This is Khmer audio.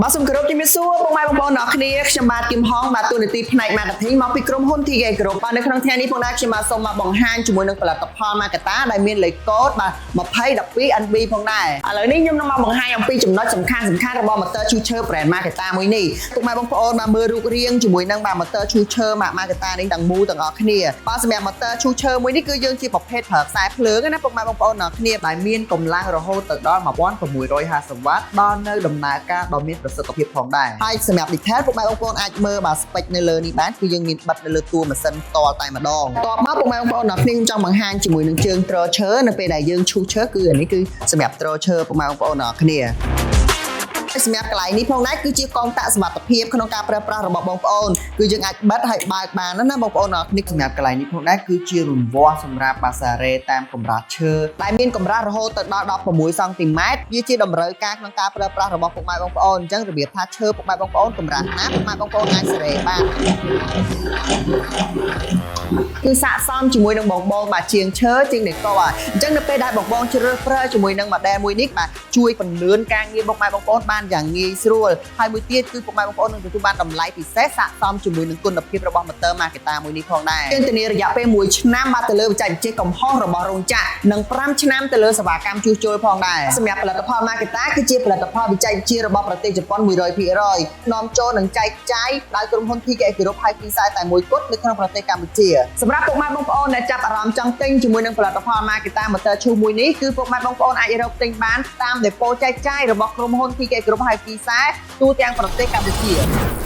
បាទសូមគោរពជំរាបសួរពុកម៉ែបងប្អូនអ្នកគ្នាខ្ញុំបាទគឹមហងបាទទូនាទីផ្នែក marketing មកពីក្រុមហ៊ុន TK Group បាទនៅក្នុងថ្ងៃនេះផងដែរខ្ញុំបាទសូមមកបង្ហាញជាមួយនឹងផលិតផល Makata ដែលមានលេខកូដបាទ 2012NB ផងដែរឥឡូវនេះខ្ញុំនឹងមកបង្ហាញអំពីចំណុចសំខាន់របស់ motor Chucher brand Makata មួយនេះពុកម៉ែបងប្អូនបាទមើលរូបរាងជាមួយនឹងបាទ motor Chucher Makata នេះទាំងមូលទាំងអស់គ្នាបាទសម្រាប់ motor Chucher មួយនេះគឺយើងជាប្រភេទប្រើខ្សែភ្លើងណាពុកម៉ែបងប្អូនអ្នកគ្នាដែលមានកម្លាំងរហូតទៅដល់ 1650 វ៉ាត់ដល់នៅដំណើរការដ៏មានប្រសិទ្ធភាពផងដែរហើយសម្រាប់ detail ពុកម៉ែបងប្អូនអាចមើលបាទ spec នៅលើនេះបានគឺយើងមានបិទនៅលើតួម៉ាស៊ីនផ្ទាល់តែម្ដងតបមកពុកម៉ែបងប្អូនអ្នកគ្នាខ្ញុំចង់បង្ហាញជាមួយនឹងជើង Trocher នៅពេលដែលយើងឈូសឈើគឺអានេះគឺសម្រាប់ Trocher ពុកម៉ែបងប្អូនអ្នកគ្នាសម្រាប់កន្លែងនេះផងដែរគឺជាកងតាក់សុវត្ថិភាពក្នុងការប្រើប្រាស់របស់បងប្អូនគឺយើងអាចបិទហើយបើកបានណាបងប្អូនអ្នកគ្នាសម្រាប់កន្លែងនេះផងដែរគឺជារង្វាស់សម្រាប់បាសារ៉េតាមកម្រាស់ឈើដែលមានកម្រាស់រហូតទៅដល់ 16 សង់ទីម៉ែត្រវាជាតម្រូវការក្នុងការប្រើប្រាស់របស់ពុកម៉ែបងប្អូនអញ្ចឹងរបៀបថាឈើពុកម៉ែបងប្អូនកម្រាស់ណាពុកម៉ែបងប្អូនអាចសារ៉េបានគឺស័ក្តិសមជាមួយនឹងបងបាទជាងឈើជាងដេកអញ្ចឹងនៅពេលដែលបងជ្រើសរើសជាមួយនឹង model មួយនេះបាទជួយពន្លឿនការងារបងប្អូនបានយ៉ាងងាយស្រួលហើយមួយទៀតគឺពុកម៉ែបងប្អូននឹងទទួលបានតម្លៃពិសេសស័ក្តិសមជាមួយនឹងគុណភាពរបស់ motor Makata មួយនេះផងដែរយើងធានារយៈពេល1ឆ្នាំបាទទៅលើបច្ចេកវិទ្យាកំហុសរបស់រោងចក្រនិង5ឆ្នាំទៅលើសេវាកម្មជួសជុលផងដែរសម្រាប់ផលិតផល Makata គឺជាផលិតផលបច្ចេកវិទ្យារបស់ប្រទេសជប៉ុន 100% នាំចូលនិងចែកចាយដោយក្រុមហ៊ុន TK Group ហើយពីផ្សាយតែមួយគត់នៅក្នុងប្រទេសកម្ពុជាសម្រាប់ពុកម៉ែបងប្អូនដែលចាប់អារម្មណ៍ចង់ទិញជាមួយនឹងផលិតផល Makata motor ឈូសមួយនេះគឺពុកម៉ែបងប្អូនអាចរកទិញបានតាមដេប៉ូចែកចាយរបស់ក្រុមហ៊ុន TK Group ហើយពីផ្សាយទូទាំងប្រទេសកម្ពុជា